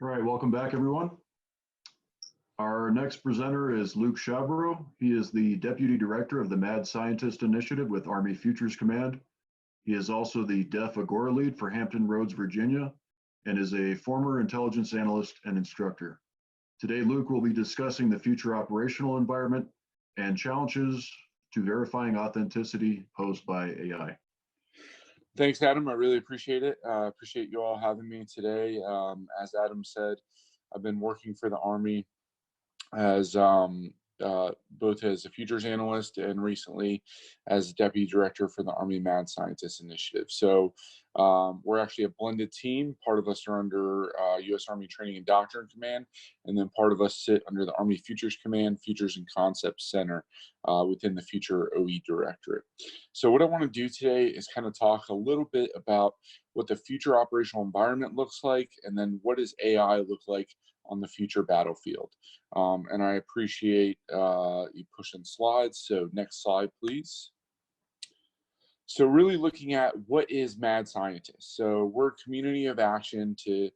All right, welcome back, everyone. Our next presenter is Luke Shabro. He is the Deputy Director of the Mad Scientist Initiative with Army Futures Command. He is also the Deaf Agora Lead for Hampton Roads, Virginia, and is a former intelligence analyst and instructor. Today, Luke will be discussing the future operational environment and challenges to verifying authenticity posed by AI. Thanks, Adam. I really appreciate it. Appreciate you all having me today. As Adam said, I've been working for the Army as both as a futures analyst and recently as deputy director for the Army Mad Scientist Initiative. So we're actually a blended team. Part of us are under U.S. Army Training and Doctrine Command, and then part of us sit under the Army Futures Command, Futures and Concepts Center within the Future OE Directorate. So what I want to do today is kind of talk a little bit about what the future operational environment looks like, and then what does AI look like on the future battlefield. And I appreciate you pushing slides. So next slide, please. So really looking at what is Mad Scientist. So we're a community of action to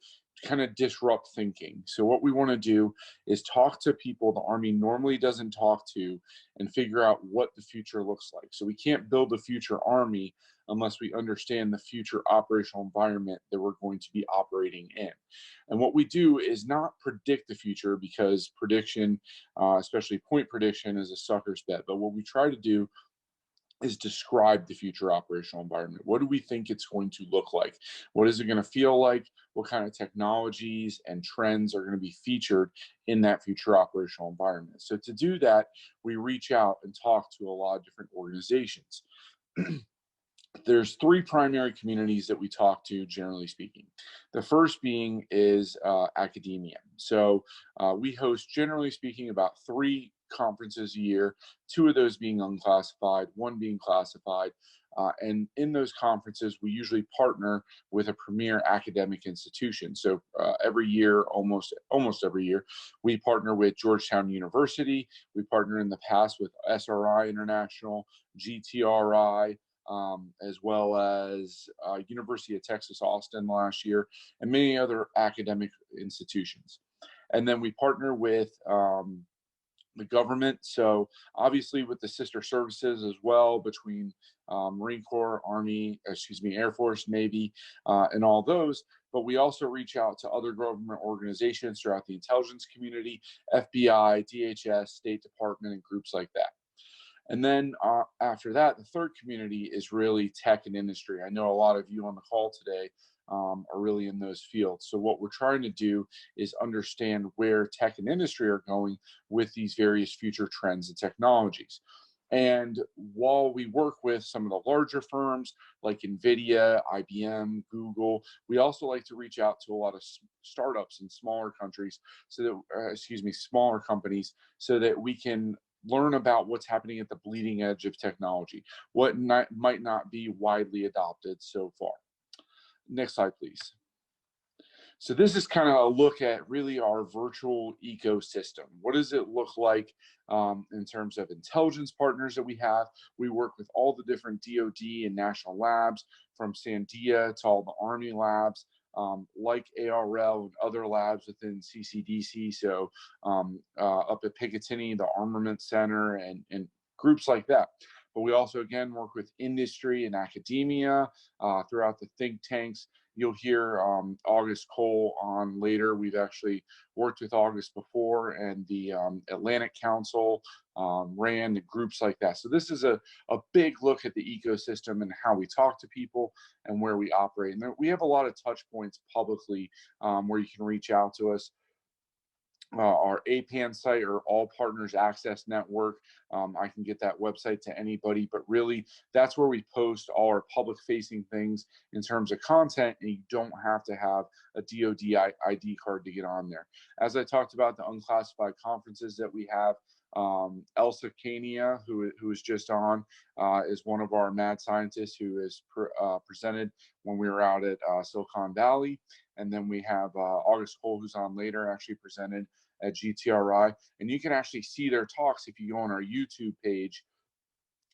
kind of disrupt thinking. So what we want to do is talk to people the Army normally doesn't talk to and figure out what the future looks like. So we can't build a future Army unless we understand the future operational environment that we're going to be operating in. And what we do is not predict the future, because prediction, especially point prediction, is a sucker's bet. But what we try to do is describe the future operational environment. What do we think it's going to look like? What is it going to feel like? What kind of technologies and trends are going to be featured in that future operational environment? So to do that, we reach out and talk to a lot of different organizations. There's three primary communities that we talk to, generally speaking. The first being is academia. So we host, generally speaking, about 3 conferences a year, 2 of those being unclassified, 1 being classified. And in those conferences, we usually partner with a premier academic institution. So every year, almost every year, we partner with Georgetown University. We partner in the past with SRI International, GTRI, as well as University of Texas, Austin last year, and many other academic institutions. And then we partner with the government. So obviously with the sister services as well, between Marine Corps, Army, Air Force, Navy, and all those. But we also reach out to other government organizations throughout the intelligence community, FBI, DHS, State Department, and groups like that. And then after that, the third community is really tech and industry. I know a lot of you on the call today are really in those fields. So what we're trying to do is understand where tech and industry are going with these various future trends and technologies. And while we work with some of the larger firms like NVIDIA, IBM, Google, we also like to reach out to a lot of startups in smaller countries, so that, smaller companies, so that we can learn about what's happening at the bleeding edge of technology, what might not be widely adopted so far. Next slide, please. So this is kind of a look at really our virtual ecosystem. What does it look like in terms of intelligence partners that we have? We work with all the different DoD and national labs, from Sandia to all the Army labs, like ARL and other labs within CCDC. So up at Picatinny, the Armament Center, and groups like that. But we also, again, work with industry and academia throughout the think tanks. You'll hear August Cole on later. We've actually worked with August before, and the Atlantic Council, RAND, and groups like that. So this is a big look at the ecosystem and how we talk to people and where we operate. And we have a lot of touch points publicly where you can reach out to us. Our APAN site, or All Partners Access Network. I can get that website to anybody, but really that's where we post all our public facing things in terms of content, and you don't have to have a DoD ID card to get on there. As I talked about, the unclassified conferences that we have, Elsa Kania, who is just on, is one of our mad scientists who is presented when we were out at Silicon Valley. And then we have August Cole, who's on later, actually presented at GTRI. And you can actually see their talks if you go on our YouTube page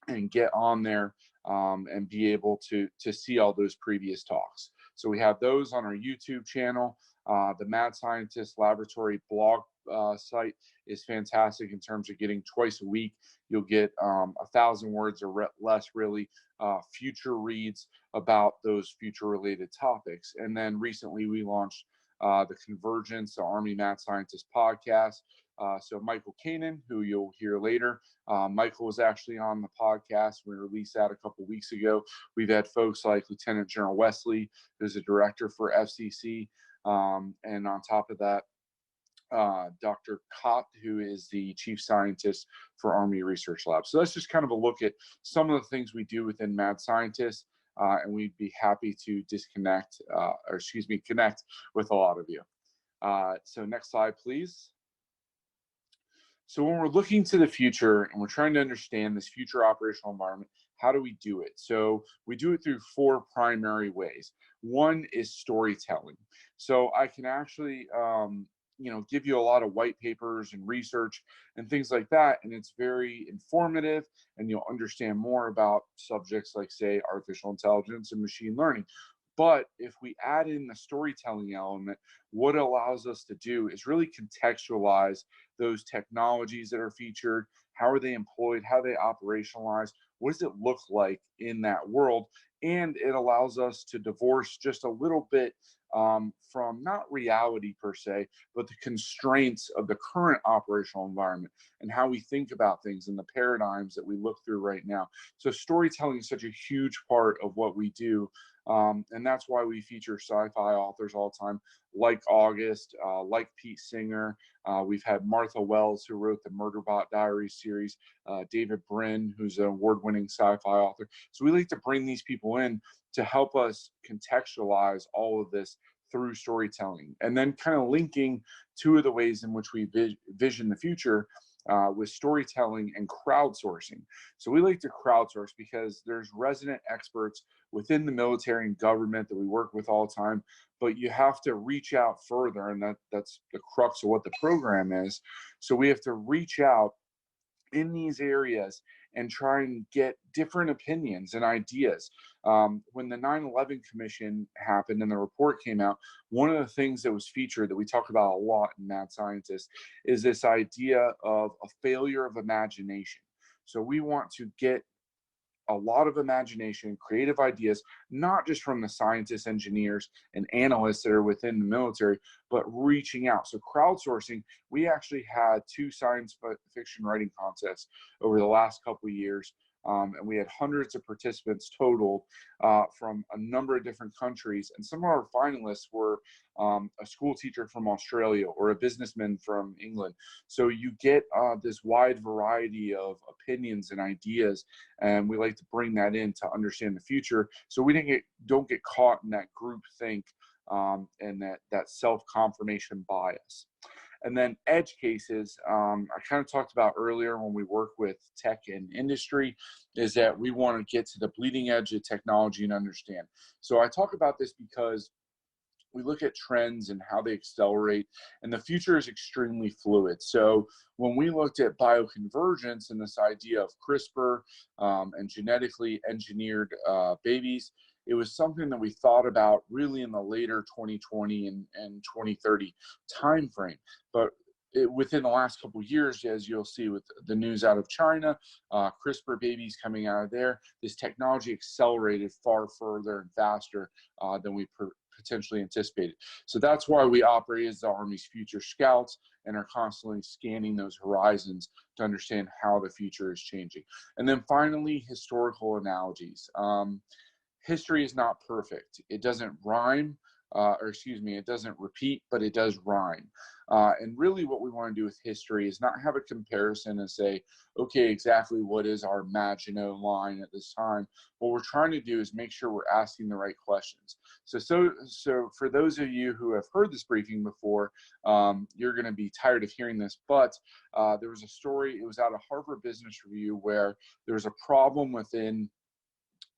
and get on there and be able to see all those previous talks. So we have those on our YouTube channel. The Mad Scientist Laboratory blog site is fantastic in terms of getting twice a week. You'll get 1,000 words or less, really, future reads about those future related topics. And then recently we launched the Convergence, the Army Mad Scientist podcast. So Michael Kanan, who you'll hear later, Michael was actually on the podcast. We released that a couple weeks ago. We've had folks like Lieutenant General Wesley, who's a director for FCC. And on top of that, Dr. Cott, who is the chief scientist for Army Research Lab. So that's just kind of a look at some of the things we do within Mad Scientists, and we'd be happy to connect with a lot of you. So next slide, please. So when we're looking to the future and we're trying to understand this future operational environment, how do we do it? So we do it through 4 primary ways. One is storytelling. So I can actually give you a lot of white papers and research and things like that, and it's very informative, and you'll understand more about subjects like, say, artificial intelligence and machine learning. But if we add in the storytelling element, what it allows us to do is really contextualize those technologies that are featured. How are they employed? How are they operationalized? What does it look like in that world? And it allows us to divorce just a little bit from not reality per se, but the constraints of the current operational environment and how we think about things and the paradigms that we look through right now. So storytelling is such a huge part of what we do. And that's why we feature sci-fi authors all the time, like August, like Pete Singer. We've had Martha Wells, who wrote the Murderbot Diaries series, David Brin, who's an award-winning sci-fi author. So we like to bring these people in to help us contextualize all of this through storytelling, and then kind of linking 2 of the ways in which we vision the future with storytelling and crowdsourcing. So we like to crowdsource because there's resident experts within the military and government that we work with all the time, but you have to reach out further, and that's the crux of what the program is. So we have to reach out in these areas and try and get different opinions and ideas. When the 9/11 Commission happened and the report came out, one of the things that was featured that we talk about a lot in Mad Scientists is this idea of a failure of imagination. So we want to get a lot of imagination, creative ideas, not just from the scientists, engineers, and analysts that are within the military, but reaching out. So crowdsourcing, we actually had 2 science fiction writing contests over the last couple of years. And we had hundreds of participants total from a number of different countries. And some of our finalists were a school teacher from Australia or a businessman from England. So you get this wide variety of opinions and ideas, and we like to bring that in to understand the future, so we don't get caught in that group think and that self-confirmation bias. And then edge cases, I kind of talked about earlier when we work with tech and industry, is that we want to get to the bleeding edge of technology and understand. So I talk about this because we look at trends and how they accelerate, and the future is extremely fluid. So when we looked at bioconvergence and this idea of CRISPR and genetically engineered babies, it was something that we thought about really in the later 2020 and 2030 timeframe. But within the last couple of years, as you'll see with the news out of China, CRISPR babies coming out of there, this technology accelerated far further and faster than we potentially anticipated. So that's why we operate as the Army's future scouts and are constantly scanning those horizons to understand how the future is changing. And then finally, historical analogies. History is not perfect. It doesn't rhyme, it doesn't repeat, but it does rhyme. And really what we want to do with history is not have a comparison and say, okay, exactly what is our Maginot Line at this time? What we're trying to do is make sure we're asking the right questions. So for those of you who have heard this briefing before, you're going to be tired of hearing this, but there was a story, it was out of Harvard Business Review, where there was a problem within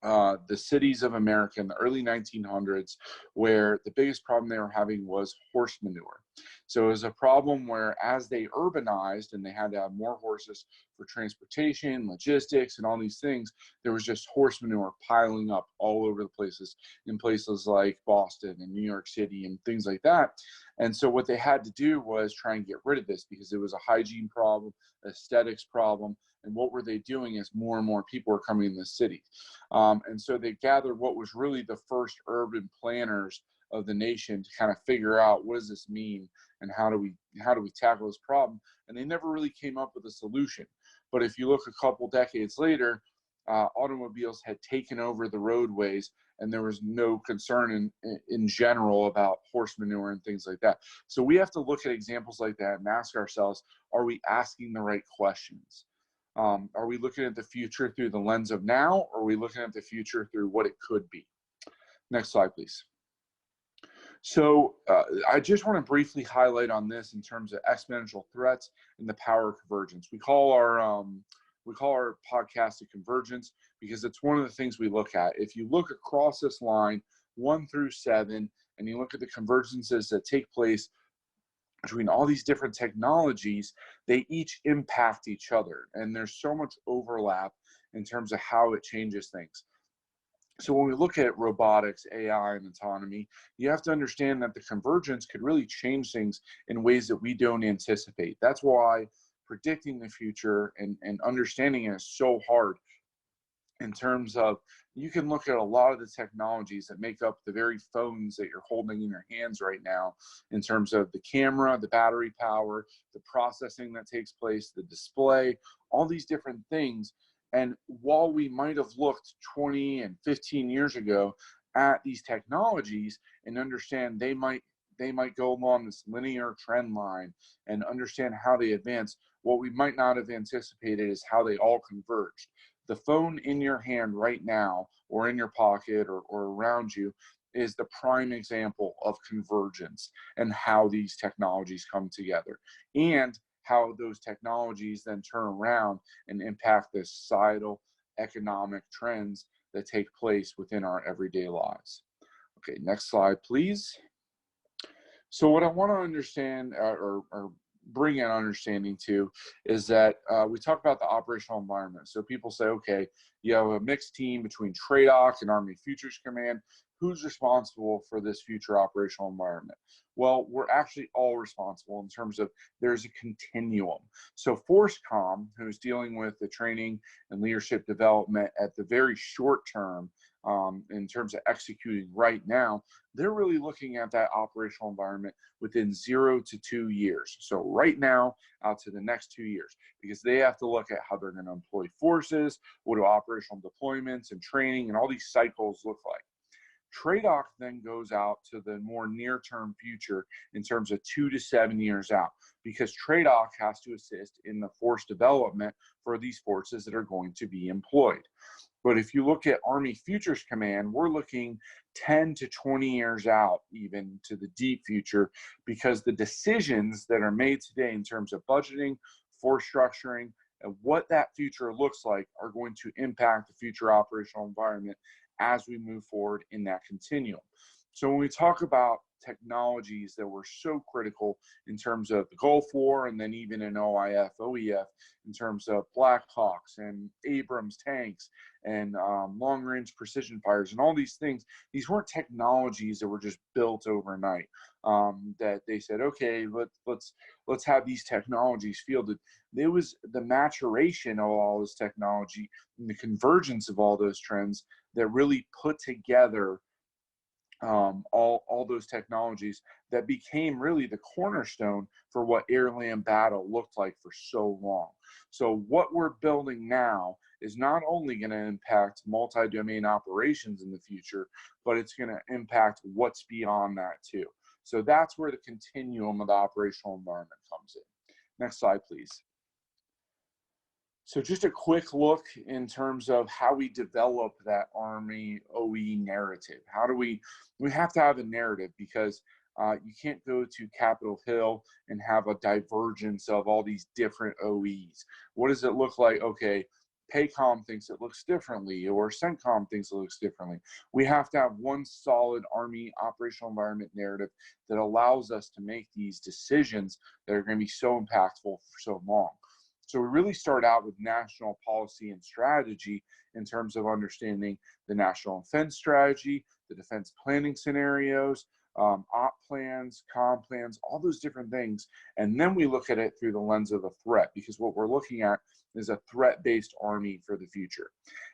the cities of America in the early 1900s, where the biggest problem they were having was horse manure. So it was a problem where as they urbanized and they had to have more horses for transportation, logistics, and all these things, there was just horse manure piling up all over the places, in places like Boston and New York City and things like that. And so what they had to do was try and get rid of this because it was a hygiene problem, aesthetics problem. And what were they doing is more and more people were coming in the city. And so they gathered what was really the first urban planners of the nation to kind of figure out what does this mean and how do we tackle this problem. And they never really came up with a solution. But if you look a couple decades later, automobiles had taken over the roadways, and there was no concern in general about horse manure and things like that. So we have to look at examples like that and ask ourselves, are we asking the right questions? Are we looking at the future through the lens of now, or are we looking at the future through what it could be? Next slide, please. So I just want to briefly highlight on this in terms of exponential threats and the power of convergence. We call our podcast a Convergence because it's one of the things we look at. If you look across this line 1 through 7, and you look at the convergences that take place between all these different technologies, they each impact each other. And there's so much overlap in terms of how it changes things. So when we look at robotics, AI, and autonomy, you have to understand that the convergence could really change things in ways that we don't anticipate. That's why predicting the future and understanding it is so hard, in terms of you can look at a lot of the technologies that make up the very phones that you're holding in your hands right now, in terms of the camera, the battery power, the processing that takes place, the display, all these different things. And while we might have looked 20 and 15 years ago at these technologies and understand they might go along this linear trend line and understand how they advance, what we might not have anticipated is how they all converged. The phone in your hand right now, or in your pocket, or around you, is the prime example of convergence and how these technologies come together, and how those technologies then turn around and impact the societal, economic trends that take place within our everyday lives. Okay, next slide, please. So what I want to understand, or bring an understanding to, is that we talk about the operational environment. So people say, okay, you have a mixed team between TRADOC and Army Futures Command. Who's responsible for this future operational environment? Well, we're actually all responsible in terms of there's a continuum. So FORCECOM, who's dealing with the training and leadership development at the very short term, in terms of executing right now, they're really looking at that operational environment within 0 to 2 years. So right now out to the next 2 years, because they have to look at how they're going to employ forces, what do operational deployments and training and all these cycles look like. TRADOC then goes out to the more near-term future in terms of 2 to 7 years out, because TRADOC has to assist in the force development for these forces that are going to be employed. But if you look at Army Futures Command, we're looking 10 to 20 years out, even to the deep future, because the decisions that are made today in terms of budgeting, force structuring, and what that future looks like are going to impact the future operational environment as we move forward in that continuum. So when we talk about technologies that were so critical in terms of the Gulf War, and then even in OIF, OEF, in terms of Black Hawks and Abrams tanks and long-range precision fires and all these things, these weren't technologies that were just built overnight. That they said, okay, let's have these technologies fielded. It was the maturation of all this technology and the convergence of all those trends that really put together all those technologies that became really the cornerstone for what air-land battle looked like for so long. So what we're building now is not only going to impact multi-domain operations in the future, but it's going to impact what's beyond that too. So that's where the continuum of the operational environment comes in. Next slide, please. So just a quick look in terms of how we develop that Army OE narrative. How do we have to have a narrative, because you can't go to Capitol Hill and have a divergence of all these different OEs. What does it look like? Okay, PACOM thinks it looks differently, or CENTCOM thinks it looks differently. We have to have one solid Army operational environment narrative that allows us to make these decisions that are going to be so impactful for so long. So we really start out with national policy and strategy in terms of understanding the national defense strategy, the defense planning scenarios, op plans, com plans, all those different things. And then we look at it through the lens of a threat, because what we're looking at is a threat-based Army for the future.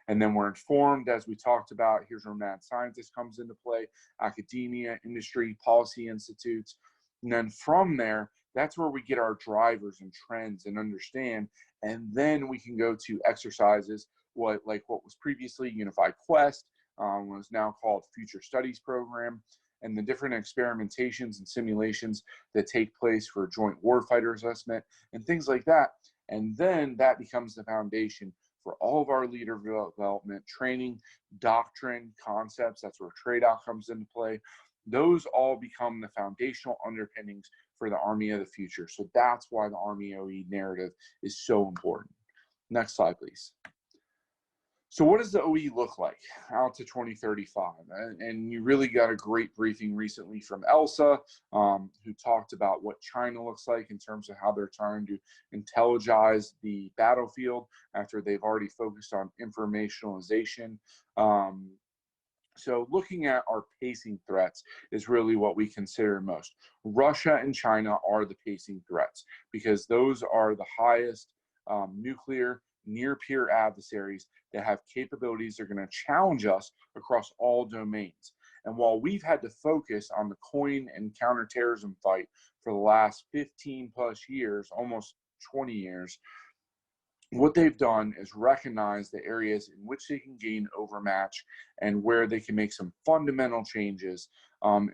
And then we're informed, as we talked about, here's where mad scientist comes into play, academia, industry, policy institutes. And then from there, that's where we get our drivers and trends and understand. And then we can go to exercises, what was previously Unified Quest, was now called Future Studies Program, and the different experimentations and simulations that take place for joint warfighter assessment and things like that. And then that becomes the foundation for all of our leader development, training, doctrine, concepts. That's where TRADOC comes into play. Those all become the foundational underpinnings for the Army of the future. So that's why the Army OE narrative is so important. Next slide, please. So what does the OE look like out to 2035? And you really got a great briefing recently from Elsa, who talked about what China looks like in terms of how they're trying to intelligize the battlefield after they've already focused on informationalization. So looking at our pacing threats is really what we consider most. Russia and China are the pacing threats because those are the highest nuclear near-peer adversaries that have capabilities that are going to challenge us across all domains. And while we've had to focus on the coin and counterterrorism fight for the last 15 plus years, almost 20 years, what they've done is recognize the areas in which they can gain overmatch and where they can make some fundamental changes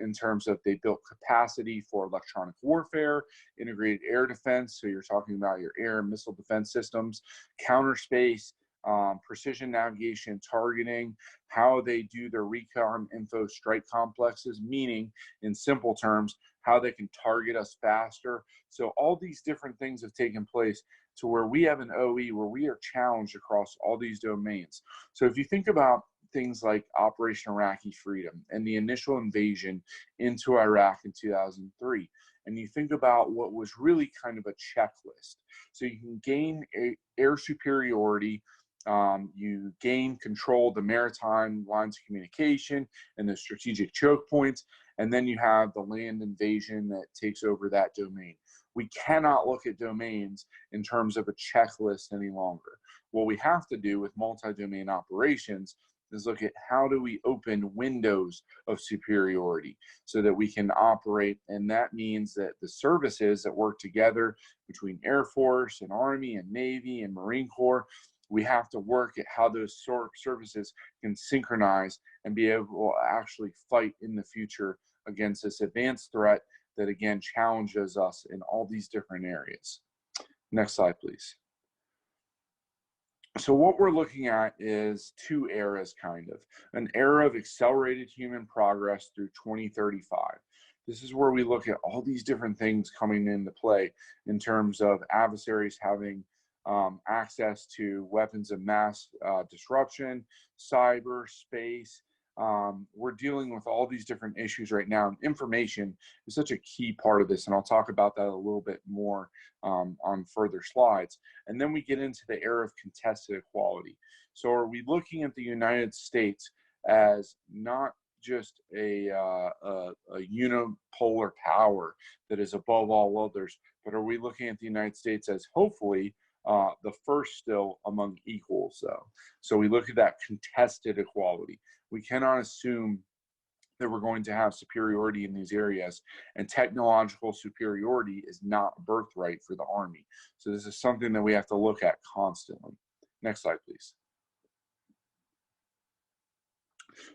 in terms of they built capacity for electronic warfare, integrated air defense, so you're talking about your air and missile defense systems, counter space, precision navigation, targeting, how they do their recon info strike complexes, meaning in simple terms, how they can target us faster. So all these different things have taken place to where we have an OE where we are challenged across all these domains. So if you think about things like Operation Iraqi Freedom and the initial invasion into Iraq in 2003, and you think about what was really kind of a checklist. So you can gain air superiority, you gain control of the maritime lines of communication and the strategic choke points, and then you have the land invasion that takes over that domain. We cannot look at domains in terms of a checklist any longer. What we have to do with multi-domain operations is look at how do we open windows of superiority so that we can operate, and that means that the services that work together between Air Force and Army and Navy and Marine Corps, we have to work at how those services can synchronize and be able to actually fight in the future against this advanced threat that again challenges us in all these different areas. Next slide, please. So what we're looking at is two eras, kind of. An era of accelerated human progress through 2035. This is where we look at all these different things coming into play in terms of adversaries having access to weapons of mass disruption, cyber, space. We're dealing with all these different issues right now, and information is such a key part of this, and I'll talk about that a little bit more on further slides. And then we get into the era of contested equality. So are we looking at the United States as not just a unipolar power that is above all others, but are we looking at the United States as hopefully the first still among equals, though? So we look at that contested equality. We cannot assume that we're going to have superiority in these areas, and technological superiority is not a birthright for the Army. So this is something that we have to look at constantly. Next slide, please.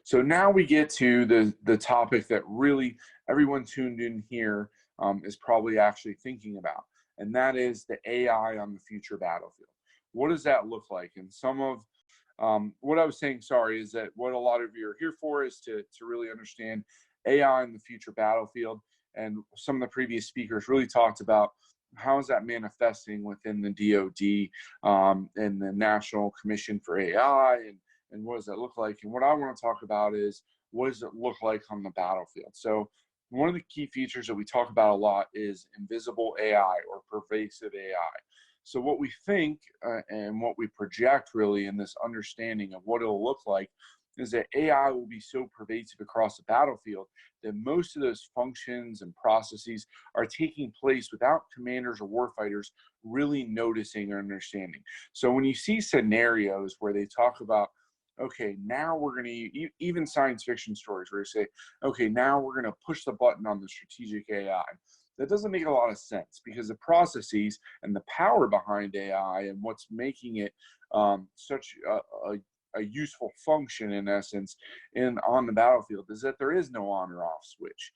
So now we get to the topic that really everyone tuned in here is probably actually thinking about, and that is the AI on the future battlefield. What does that look like? And some of what I was saying, sorry, is that what a lot of you are here for is to really understand AI in the future battlefield. And some of the previous speakers really talked about how is that manifesting within the DoD and the National Commission for AI, and what does that look like? And what I want to talk about is, what does it look like on the battlefield? So one of the key features that we talk about a lot is invisible AI or pervasive AI. So what we think and what we project really in this understanding of what it'll look like is that AI will be so pervasive across the battlefield that most of those functions and processes are taking place without commanders or warfighters really noticing or understanding. So when you see scenarios where they talk about, okay, now we're going to, even science fiction stories where they say, okay, now we're going to push the button on the strategic AI. That doesn't make a lot of sense, because the processes and the power behind AI and what's making it such a useful function, in essence, on the battlefield, is that there is no on or off switch.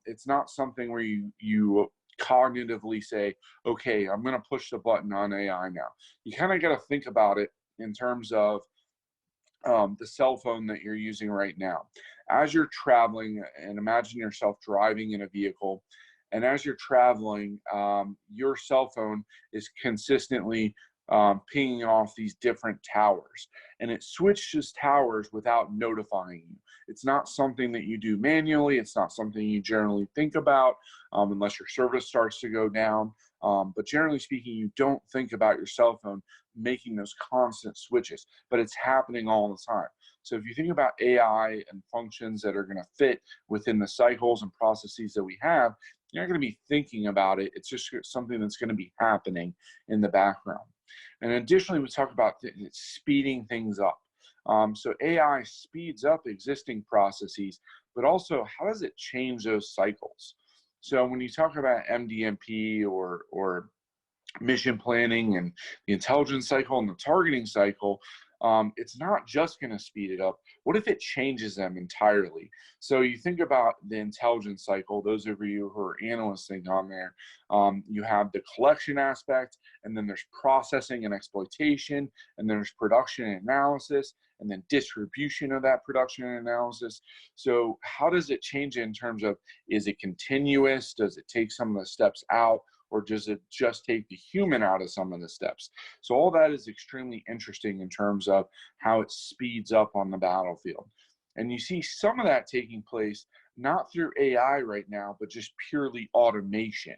It's not something where you cognitively say, okay, I'm going to push the button on AI now. You kind of got to think about it in terms of the cell phone that you're using right now. As you're traveling, and imagine yourself driving in a vehicle, and as you're traveling, your cell phone is consistently pinging off these different towers, and it switches towers without notifying you. It's not something that you do manually. It's not something you generally think about unless your service starts to go down. But generally speaking, you don't think about your cell phone making those constant switches, but it's happening all the time. So if you think about AI and functions that are going to fit within the cycles and processes that we have, you're not going to be thinking about it. It's just something that's going to be happening in the background. And additionally, we talk about speeding things up. So AI speeds up existing processes, but also how does it change those cycles? So when you talk about MDMP or mission planning and the intelligence cycle and the targeting cycle, it's not just going to speed it up. What if it changes them entirely? So you think about the intelligence cycle, those of you who are analysts think on there, you have the collection aspect, and then there's processing and exploitation, and there's production and analysis, and then distribution of that production and analysis. So how does it change in terms of, is it continuous? Does it take some of the steps out? Or does it just take the human out of some of the steps? So all that is extremely interesting in terms of how it speeds up on the battlefield. And you see some of that taking place not through AI right now, but just purely automation.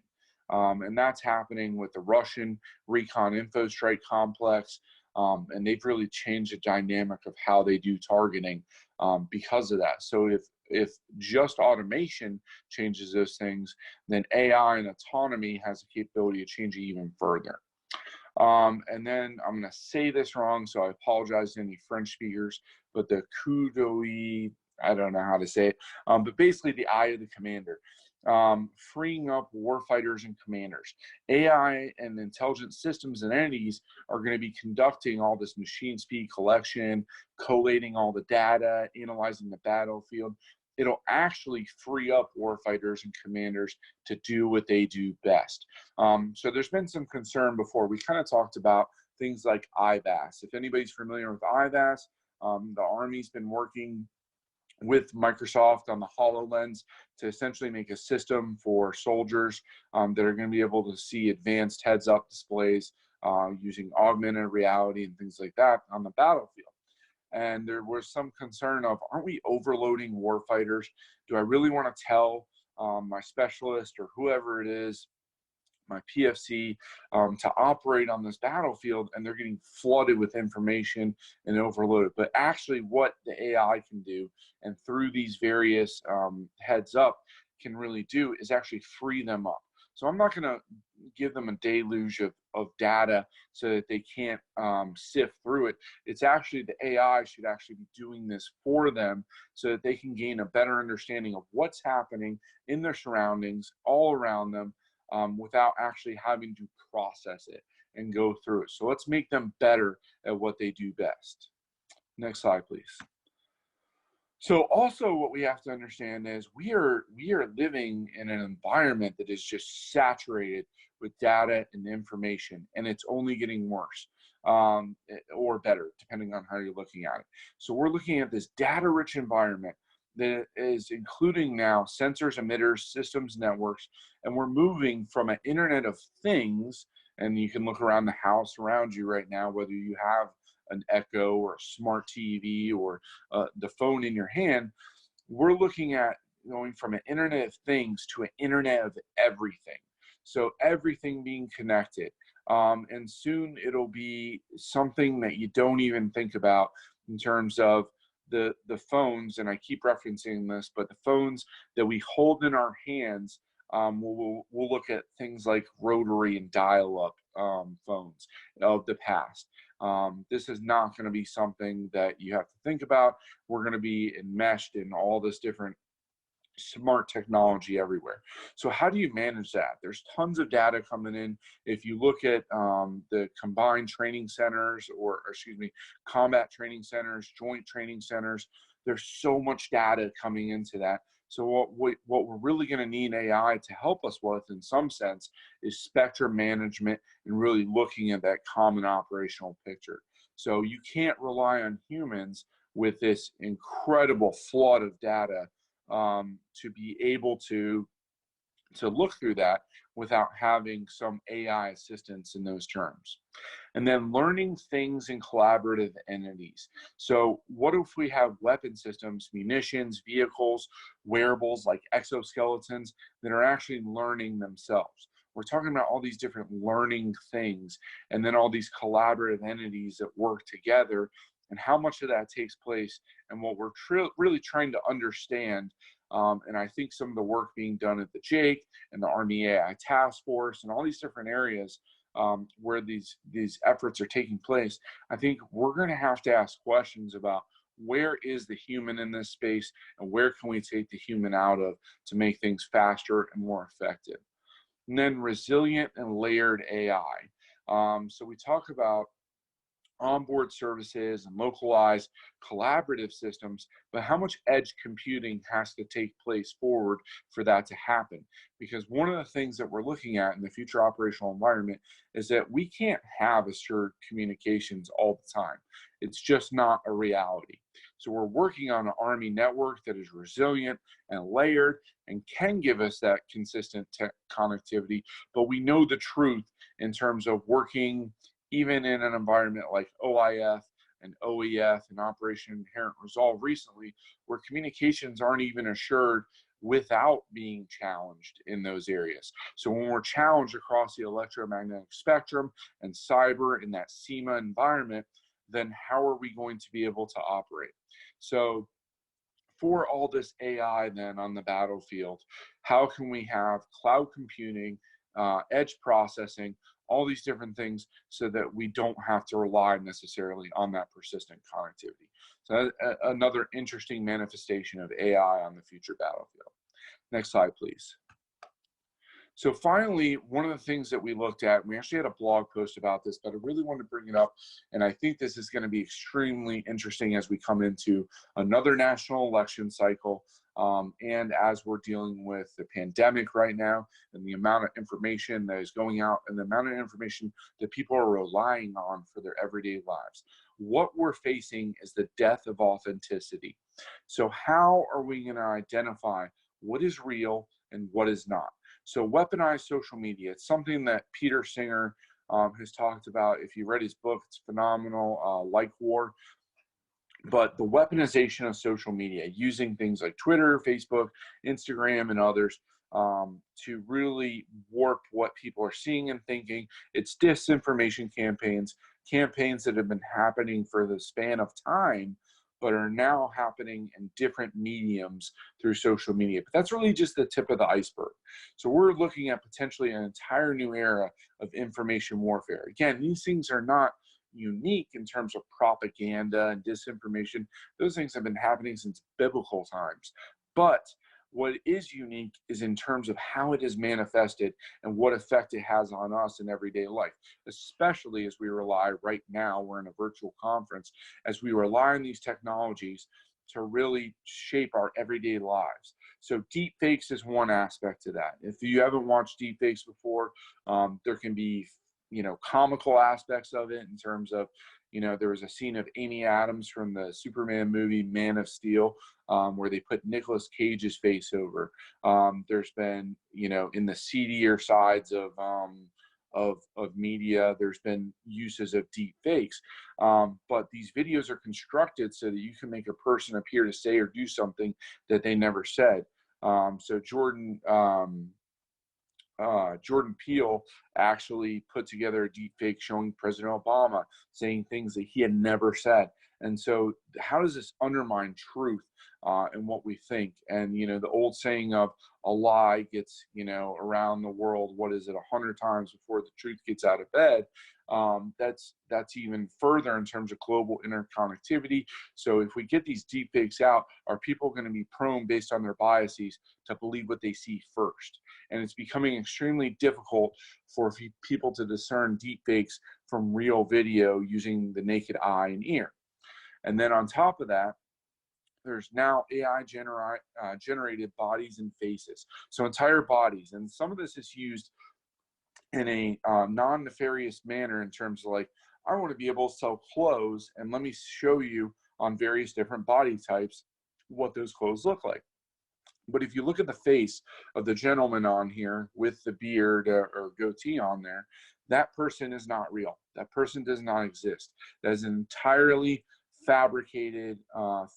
And that's happening with the Russian Recon Info Strike Complex. And they've really changed the dynamic of how they do targeting because of that. So if just automation changes those things, then AI and autonomy has the capability of changing even further. And then I'm going to say this wrong, so I apologize to any French speakers, but the coup d'oeil, I don't know how to say it, but basically the eye of the commander, freeing up warfighters and commanders. AI and intelligence systems and entities are going to be conducting all this machine speed collection, collating all the data, analyzing the battlefield. It'll actually free up warfighters and commanders to do what they do best. So there's been some concern before. We kind of talked about things like IVAS. If anybody's familiar with IVAS, the Army's been working with Microsoft on the HoloLens to essentially make a system for soldiers that are going to be able to see advanced heads-up displays using augmented reality and things like that on the battlefield. And there was some concern of, aren't we overloading warfighters? Do I really want to tell my specialist or whoever it is, my PFC, to operate on this battlefield, and they're getting flooded with information and overloaded? But actually what the AI can do, and through these various heads up can really do, is actually free them up. So I'm not going to give them a deluge of data so that they can't sift through it. It's actually the AI should actually be doing this for them so that they can gain a better understanding of what's happening in their surroundings all around them without actually having to process it and go through it. So let's make them better at what they do best. Next slide, please. So also what we have to understand is we are living in an environment that is just saturated with data and information, and it's only getting worse or better, depending on how you're looking at it. So we're looking at this data-rich environment that is including now sensors, emitters, systems, networks, and we're moving from an Internet of Things, and you can look around the house around you right now, whether you have an Echo or a smart TV or the phone in your hand, we're looking at going from an Internet of Things to an Internet of Everything. So everything being connected. And soon it'll be something that you don't even think about in terms of the phones, and I keep referencing this, but the phones that we hold in our hands, we'll look at things like rotary and dial-up phones of the past. This is not going to be something that you have to think about. We're going to be enmeshed in all this different smart technology everywhere. So how do you manage that? There's tons of data coming in. If you look at the combined training centers, or excuse me, combat training centers, joint training centers, there's so much data coming into that. So what we're really going to need AI to help us with, in some sense, is spectrum management and really looking at that common operational picture. So you can't rely on humans with this incredible flood of data to be able to look through that without having some AI assistance in those terms. And then learning things in collaborative entities. So what if we have weapon systems, munitions, vehicles, wearables like exoskeletons that are actually learning themselves? We're talking about all these different learning things, and then all these collaborative entities that work together, and how much of that takes place, and what we're really trying to understand. And I think some of the work being done at the JAIC and the Army AI Task Force and all these different areas where these efforts are taking place, I think we're going to have to ask questions about where is the human in this space, and where can we take the human out of to make things faster and more effective. And then resilient and layered AI. So we talk about onboard services and localized collaborative systems, but how much edge computing has to take place forward for that to happen? Because one of the things that we're looking at in the future operational environment is that we can't have assured communications all the time. It's just not a reality. So we're working on an Army network that is resilient and layered and can give us that consistent connectivity, but we know the truth in terms of working even in an environment like OIF and OEF and Operation Inherent Resolve recently, where communications aren't even assured without being challenged in those areas. So when we're challenged across the electromagnetic spectrum and cyber in that SEMA environment, then how are we going to be able to operate? So for all this AI then on the battlefield, how can we have cloud computing, edge processing, all these different things, so that we don't have to rely necessarily on that persistent connectivity? So another interesting manifestation of AI on the future battlefield. Next slide, please. So finally, one of the things that we looked at, we actually had a blog post about this, but I really wanted to bring it up, and I think this is going to be extremely interesting as we come into another national election cycle, and as we're dealing with the pandemic right now, and the amount of information that is going out, and the amount of information that people are relying on for their everyday lives. What we're facing is the death of authenticity. So how are we going to identify what is real and what is not? So weaponized social media, it's something that Peter Singer has talked about. If you read his book, it's phenomenal, Like War. But the weaponization of social media, using things like Twitter, Facebook, Instagram, and others to really warp what people are seeing and thinking. It's disinformation campaigns that have been happening for the span of time, but are now happening in different mediums through social media. But that's really just the tip of the iceberg. So we're looking at potentially an entire new era of information warfare. Again, these things are not unique in terms of propaganda and disinformation. Those things have been happening since biblical times. But what is unique is in terms of how it is manifested and what effect it has on us in everyday life, especially as we rely right now, we're in a virtual conference, as we rely on these technologies to really shape our everyday lives. So deep fakes is one aspect to that. If you haven't watched deep fakes before, there can be comical aspects of it in terms of, You know, there was a scene of Amy Adams from the Superman movie Man of Steel, where they put Nicolas Cage's face over. There's been, you know, in the seedier sides of media, there's been uses of deep fakes. But these videos are constructed so that you can make a person appear to say or do something that they never said. So Jordan Peele actually put together a deep fake showing President Obama saying things that he had never said. And so how does this undermine truth in what we think? And, you know, the old saying of a lie gets, you know, around the world, what is it, 100 times before the truth gets out of bed. That's even further in terms of global interconnectivity. So if we get these deep fakes out, are people going to be prone, based on their biases, to believe what they see first? And it's becoming extremely difficult for people to discern deep fakes from real video using the naked eye and ear. And then on top of that, there's now AI generated bodies and faces. So entire bodies. And some of this is used in a non-nefarious manner in terms of, like, I want to be able to sell clothes, and let me show you on various different body types what those clothes look like. But if you look at the face of the gentleman on here with the beard or goatee on there, that person is not real. That person does not exist. That is an entirely fabricated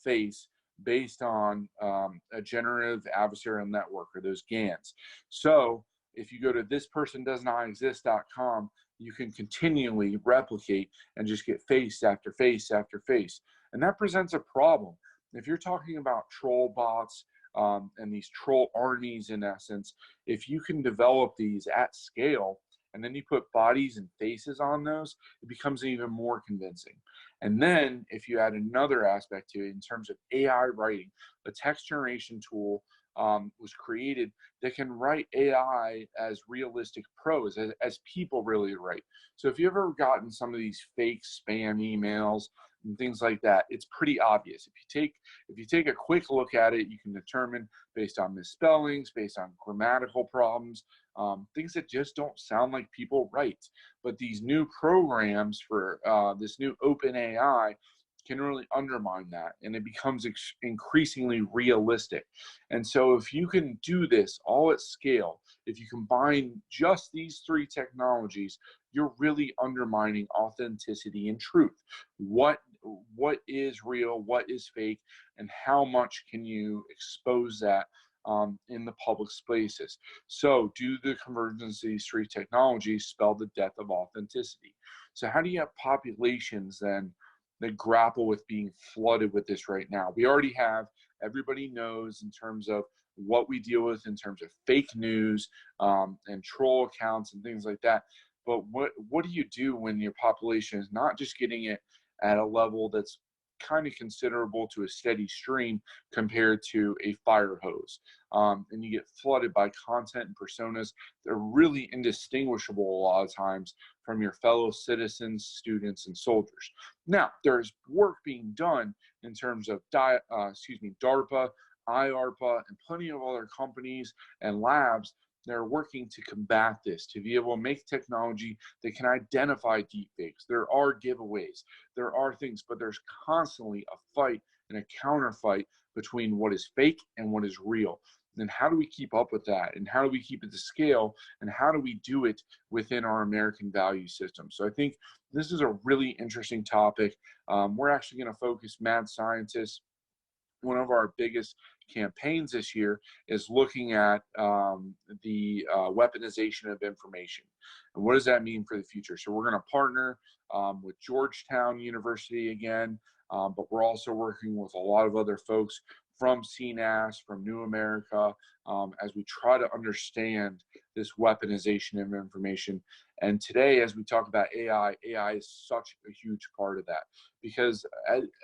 face based on a generative adversarial network, or those GANs. So if you go to thispersondoesnotexist.com, you can continually replicate and just get face after face after face. And that presents a problem. If you're talking about troll bots, and these troll armies, in essence, if you can develop these at scale, and then you put bodies and faces on those, it becomes even more convincing. And then if you add another aspect to it in terms of AI writing, a text generation tool was created that can write AI as realistic prose, as people really write. So if you've ever gotten some of these fake spam emails and things like that, it's pretty obvious. If you take a quick look at it, you can determine, based on misspellings, based on grammatical problems, things that just don't sound like people write. But these new programs for this new open AI can really undermine that, and it becomes increasingly realistic. And so if you can do this all at scale, if you combine just these three technologies, you're really undermining authenticity and truth. What is real, what is fake, and how much can you expose that in the public spaces? So do the convergence of these three technologies spell the death of authenticity? So how do you have populations then that grapple with being flooded with this right now? We already have, everybody knows in terms of what we deal with in terms of fake news and troll accounts and things like that. But what do you do when your population is not just getting it at a level that's kind of considerable to a steady stream compared to a fire hose? And you get flooded by content and personas that are really indistinguishable a lot of times from your fellow citizens, students, and soldiers. Now, there's work being done in terms of DARPA, IARPA, and plenty of other companies and labs that are working to combat this, to be able to make technology that can identify deepfakes. There are giveaways, there are things, but there's constantly a fight and a counterfight between what is fake and what is real. And how do we keep up with that? And how do we keep it to scale? And how do we do it within our American value system? So I think this is a really interesting topic. We're actually going to focus mad scientists. One of our biggest campaigns this year is looking at the weaponization of information. And what does that mean for the future? So we're going to partner with Georgetown University again, but we're also working with a lot of other folks from CNAS, from New America, as we try to understand this weaponization of information. And today, as we talk about AI, AI is such a huge part of that, because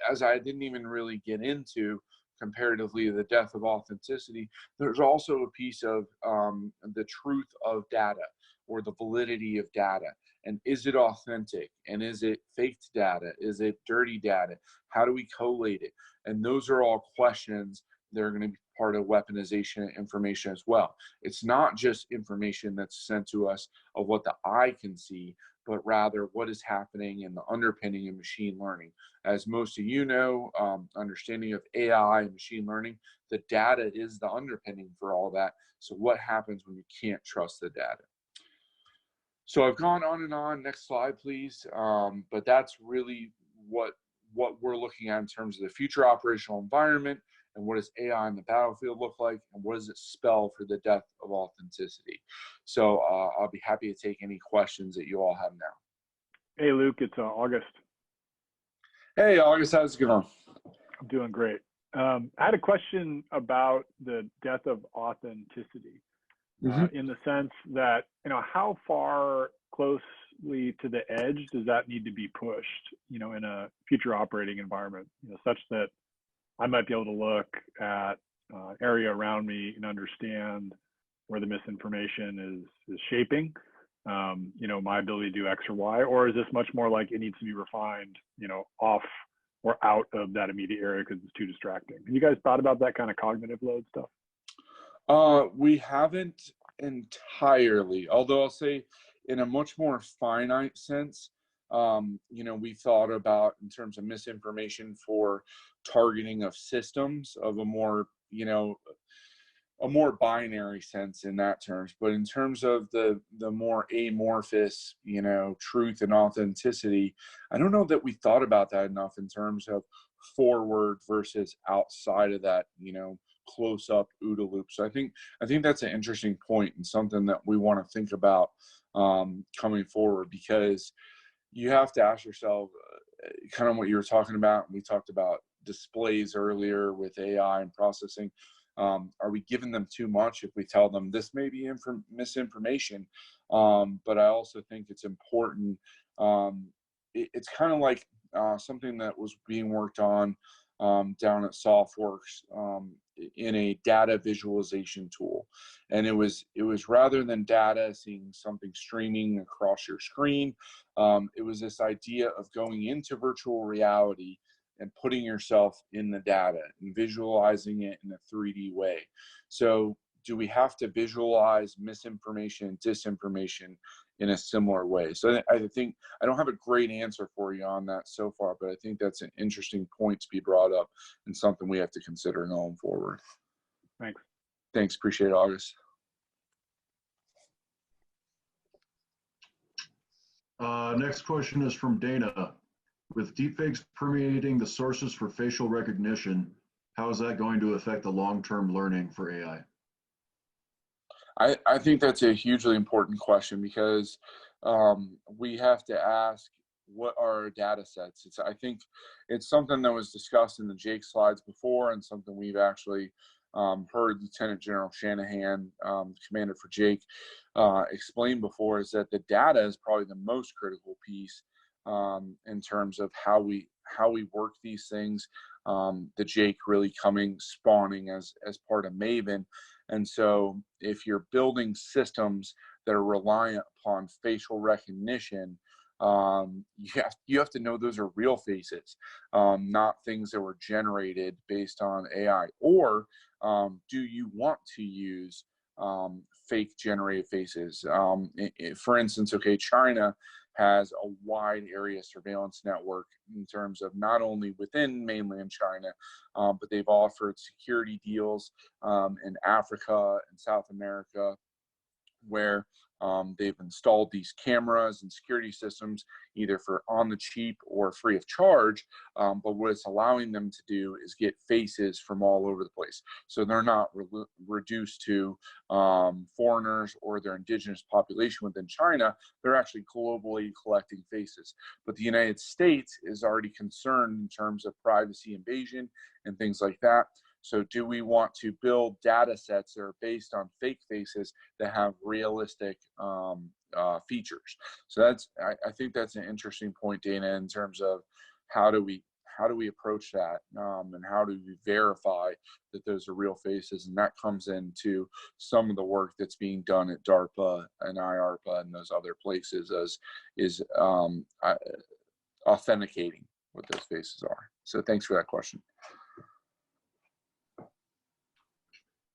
as I didn't even really get into comparatively the death of authenticity, there's also a piece of the truth of data, or the validity of data. And is it authentic? And is it faked data? Is it dirty data? How do we collate it? And those are all questions that are going to be part of weaponization information as well. It's not just information that's sent to us of what the eye can see, but rather what is happening in the underpinning of machine learning. As most of you know, understanding of AI and machine learning, the data is the underpinning for all that. So what happens when you can't trust the data? So I've gone on and on. Next slide, please. But that's really what we're looking at in terms of the future operational environment, and what does AI in the battlefield look like, and what does it spell for the death of authenticity. So I'll be happy to take any questions that you all have now. Hey, Luke, it's August. Hey, August, how's it going? I'm doing great. I had a question about the death of authenticity, in the sense that, how far closely to the edge does that need to be pushed, in a future operating environment, such that I might be able to look at area around me and understand where the misinformation is shaping, my ability to do X or Y, or is this much more like it needs to be refined, off or out of that immediate area because it's too distracting? Have you guys thought about that kind of cognitive load stuff? We haven't entirely, although I'll say in a much more finite sense. We thought about in terms of misinformation for targeting of systems of a more, a more binary sense in that terms. But in terms of the more amorphous, truth and authenticity, I don't know that we thought about that enough in terms of forward versus outside of that, close up OODA loop. So I think that's an interesting point and something that we want to think about coming forward, because you have to ask yourself kind of what you were talking about. We talked about displays earlier with AI and processing. Are we giving them too much if we tell them this may be misinformation? But I also think it's important. It's kind of like something that was being worked on down at SoftWorks in a data visualization tool. And it was rather than data, seeing something streaming across your screen, it was this idea of going into virtual reality and putting yourself in the data and visualizing it in a 3D way. So do we have to visualize misinformation and disinformation in a similar way? So I think I don't have a great answer for you on that so far, but I think that's an interesting point to be brought up and something we have to consider going forward. Thanks. Appreciate it, August. Next question is from Dana. With deepfakes permeating the sources for facial recognition, how is that going to affect the long-term learning for AI? I think that's a hugely important question, because we have to ask, what are our data sets? I think it's something that was discussed in the Jake slides before, and something we've actually heard Lieutenant General Shanahan, commander for Jake, explain before, is that the data is probably the most critical piece in terms of how we work these things. The Jake really spawning as part of Maven. And so if you're building systems that are reliant upon facial recognition, you have to know those are real faces, not things that were generated based on AI. Or do you want to use fake generated faces? For instance, China has a wide area surveillance network in terms of not only within mainland China, but they've offered security deals in Africa and South America, where they've installed these cameras and security systems either for on the cheap or free of charge. But what it's allowing them to do is get faces from all over the place. So they're not reduced to foreigners or their indigenous population within China. They're actually globally collecting faces. But the United States is already concerned in terms of privacy invasion and things like that. So do we want to build data sets that are based on fake faces that have realistic features? So I think that's an interesting point, Dana, in terms of how do we approach that, and how do we verify that those are real faces? And that comes into some of the work that's being done at DARPA and IARPA and those other places, is authenticating what those faces are. So thanks for that question.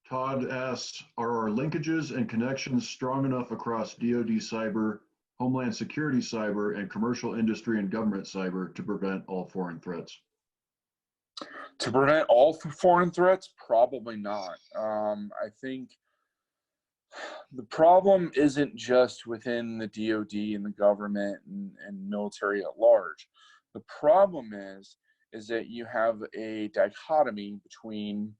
Todd asks, are our linkages and connections strong enough across DoD cyber Homeland Security cyber, and commercial industry and government cyber to prevent all foreign threats? To prevent all foreign threats, probably not. I think the problem isn't just within the DoD and the government and military at large. The problem is that you have a dichotomy between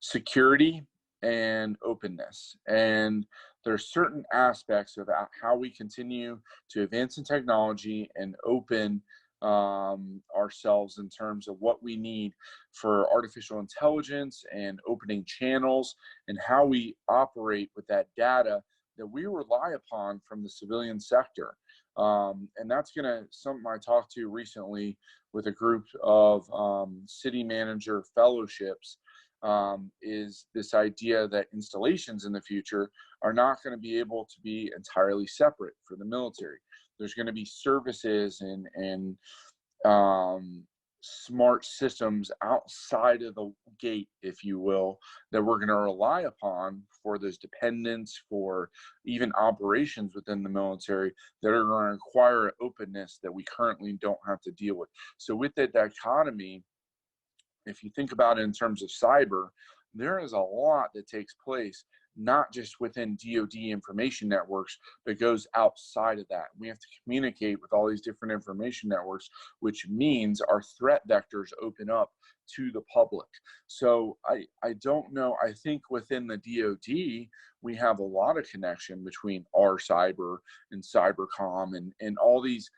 security and openness. And there's certain aspects of how we continue to advance in technology and open ourselves in terms of what we need for artificial intelligence and opening channels and how we operate with that data that we rely upon from the civilian sector. And that's something I talked to recently with a group of city manager fellowships, is this idea that installations in the future are not going to be able to be entirely separate for the military. There's going to be services and smart systems outside of the gate, if you will, that we're going to rely upon for those dependents, for even operations within the military that are going to require openness that we currently don't have to deal with. So with that dichotomy, if you think about it in terms of cyber, there is a lot that takes place, not just within DoD information networks, but goes outside of that. We have to communicate with all these different information networks, which means our threat vectors open up to the public. So I don't know. I think within the DoD, we have a lot of connection between our cyber and cybercom and all these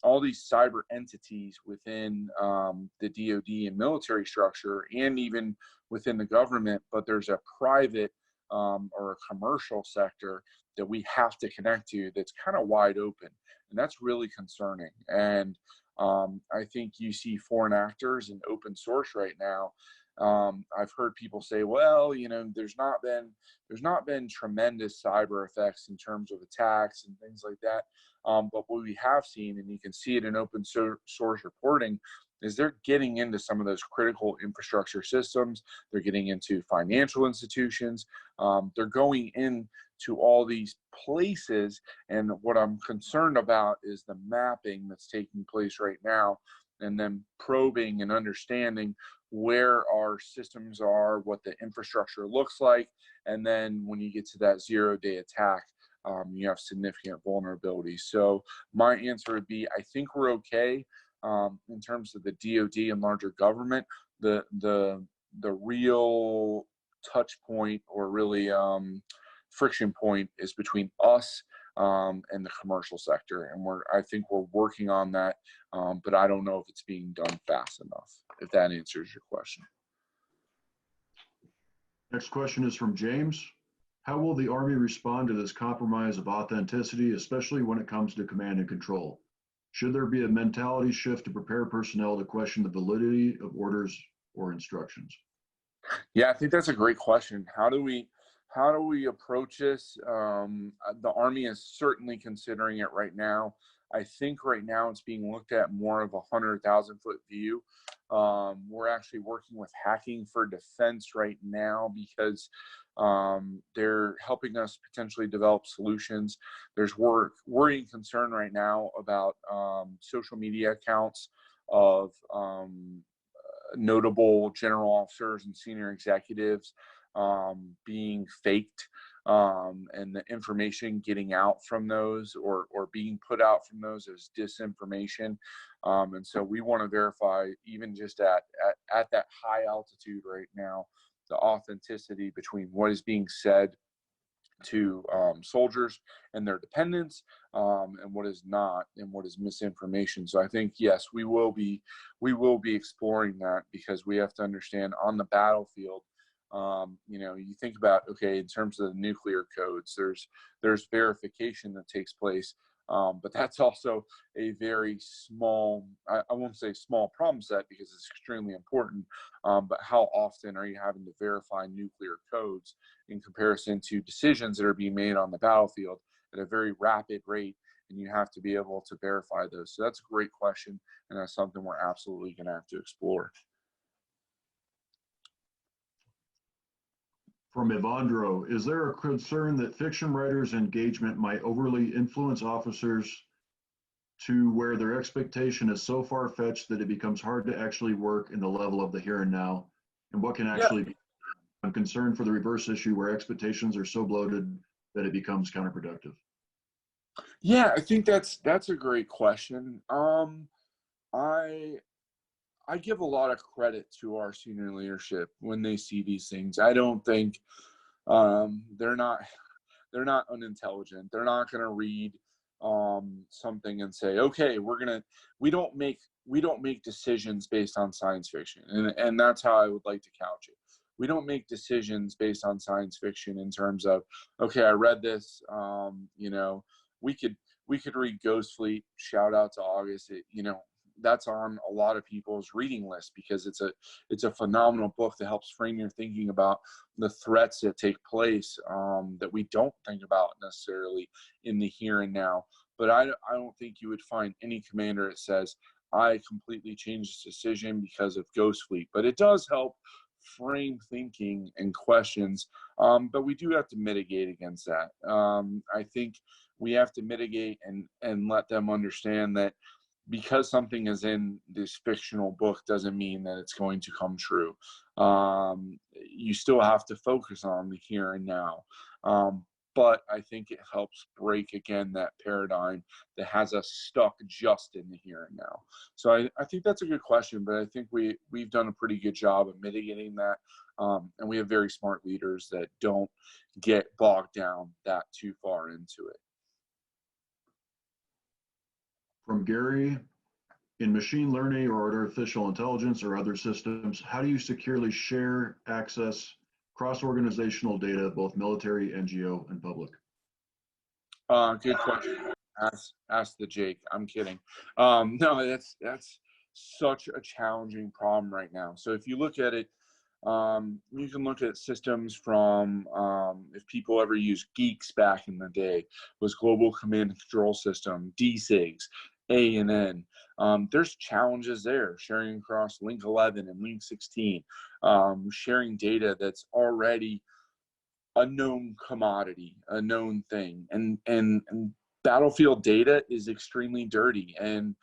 cyber entities within the DoD and military structure, and even within the government, but there's a private or a commercial sector that we have to connect to that's kind of wide open, and that's really concerning. And I think you see foreign actors in open source right now. I've heard people say, well, there's not been tremendous cyber effects in terms of attacks and things like that. But what we have seen, and you can see it in open source reporting, is they're getting into some of those critical infrastructure systems. They're getting into financial institutions. They're going into all these places. And what I'm concerned about is the mapping that's taking place right now, and then probing and understanding where our systems are, what the infrastructure looks like. And then when you get to that 0-day attack, you have significant vulnerabilities. So my answer would be, I think we're okay. In terms of the DoD and larger government, the real touch point, or really friction point, is between us and the commercial sector, and I think we're working on that, but I don't know if it's being done fast enough, if that answers your question. Next question is from James. How will the Army respond to this compromise of authenticity, especially when it comes to command and control? Should there be a mentality shift to prepare personnel to question the validity of orders or instructions? Yeah, I think that's a great question. How do we approach this? The Army is certainly considering it right now. I think right now it's being looked at more of 100,000-foot view. We're actually working with Hacking for Defense right now because they're helping us potentially develop solutions. There's worrying concern right now about social media accounts of notable general officers and senior executives being faked, and the information getting out from those or being put out from those as disinformation. And so we want to verify, even just at that high altitude right now, the authenticity between what is being said to soldiers and their dependents, and what is not, and what is misinformation. So I think, yes, we will be exploring that, because we have to understand on the battlefield, you think about, okay, in terms of the nuclear codes, there's verification that takes place, but that's also a very small, I won't say small problem set, because it's extremely important, but how often are you having to verify nuclear codes in comparison to decisions that are being made on the battlefield at a very rapid rate, and you have to be able to verify those. So that's a great question, and that's something we're absolutely going to have to explore. From Evandro, is there a concern that fiction writers' engagement might overly influence officers to where their expectation is so far-fetched that it becomes hard to actually work in the level of the here and now? And what can actually be? I'm concerned for the reverse issue where expectations are so bloated that it becomes counterproductive. Yeah, I think that's a great question. I give a lot of credit to our senior leadership when they see these things. I don't think they're not unintelligent. They're not going to read something and say, okay, we don't make decisions based on science fiction, and that's how I would like to couch it. We don't make decisions based on science fiction in terms of, okay, I read this. We could read Ghost Fleet. Shout out to August. That's on a lot of people's reading list because it's a phenomenal book that helps frame your thinking about the threats that take place that we don't think about necessarily in the here and now. But I don't think you would find any commander that says, I completely changed this decision because of Ghost Fleet. But it does help frame thinking and questions. But we do have to mitigate against that. I think we have to mitigate and let them understand that because something is in this fictional book doesn't mean that it's going to come true. You still have to focus on the here and now. But I think it helps break, again, that paradigm that has us stuck just in the here and now. So I think that's a good question, but I think we've done a pretty good job of mitigating that. And we have very smart leaders that don't get bogged down that too far into it. From Gary, in machine learning or artificial intelligence or other systems, how do you securely share, access cross-organizational data, both military, NGO, and public? Good question. Ask the Jake. I'm kidding. No, that's such a challenging problem right now. So if you look at it, you can look at systems from, if people ever used Geeks back in the day, was Global Command and Control System, DSIGs, ANN. There's challenges there, sharing across Link 11 and Link 16, sharing data that's already a known commodity, a known thing. And battlefield data is extremely dirty. And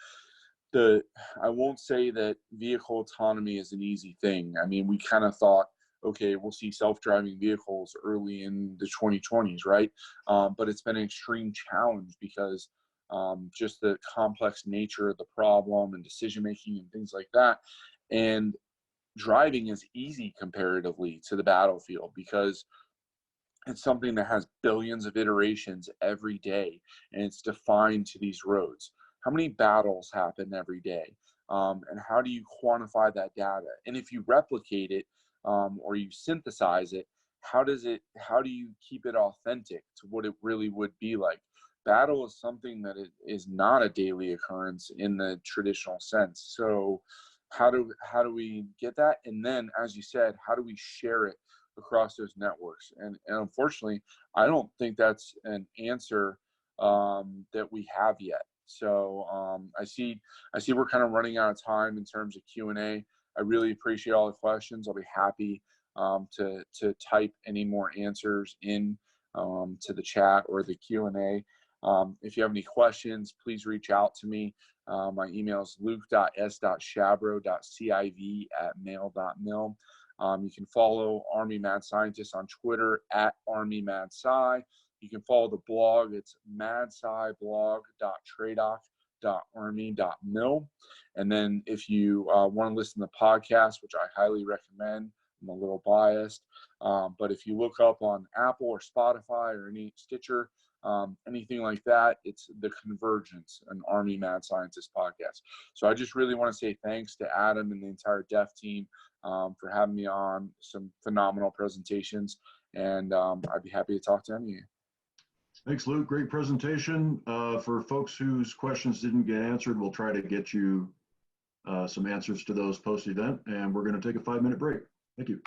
I won't say that vehicle autonomy is an easy thing. I mean, we kind of thought, okay, we'll see self-driving vehicles early in the 2020s, right? But it's been an extreme challenge because just the complex nature of the problem and decision-making and things like that. And driving is easy comparatively to the battlefield because it's something that has billions of iterations every day, and it's defined to these roads. How many battles happen every day? And how do you quantify that data? And if you replicate it or you synthesize it, how do you keep it authentic to what it really would be like? Battle is something that is not a daily occurrence in the traditional sense. So how do we get that? And then, as you said, how do we share it across those networks? And unfortunately, I don't think that's an answer that we have yet. So I see we're kind of running out of time in terms of Q&A. I really appreciate all the questions. I'll be happy to type any more answers in to the chat or the Q&A. If you have any questions, please reach out to me. My email is luke.s.shabro.civ@mail.mil. You can follow Army Mad Scientist on Twitter @ArmyMadSci. You can follow the blog. It's madsciblog.tradoc.army.mil. And then if you want to listen to the podcast, which I highly recommend, I'm a little biased, but if you look up on Apple or Spotify or any Stitcher, anything like that, it's the Convergence, an Army Mad Scientist podcast. So I just really want to say thanks to Adam and the entire dev team for having me on. Some phenomenal presentations, and I'd be happy to talk to any of you. Thanks, Luke. Great presentation. For folks whose questions didn't get answered, we'll try to get you some answers to those post-event, and we're going to take a 5-minute break. Thank you.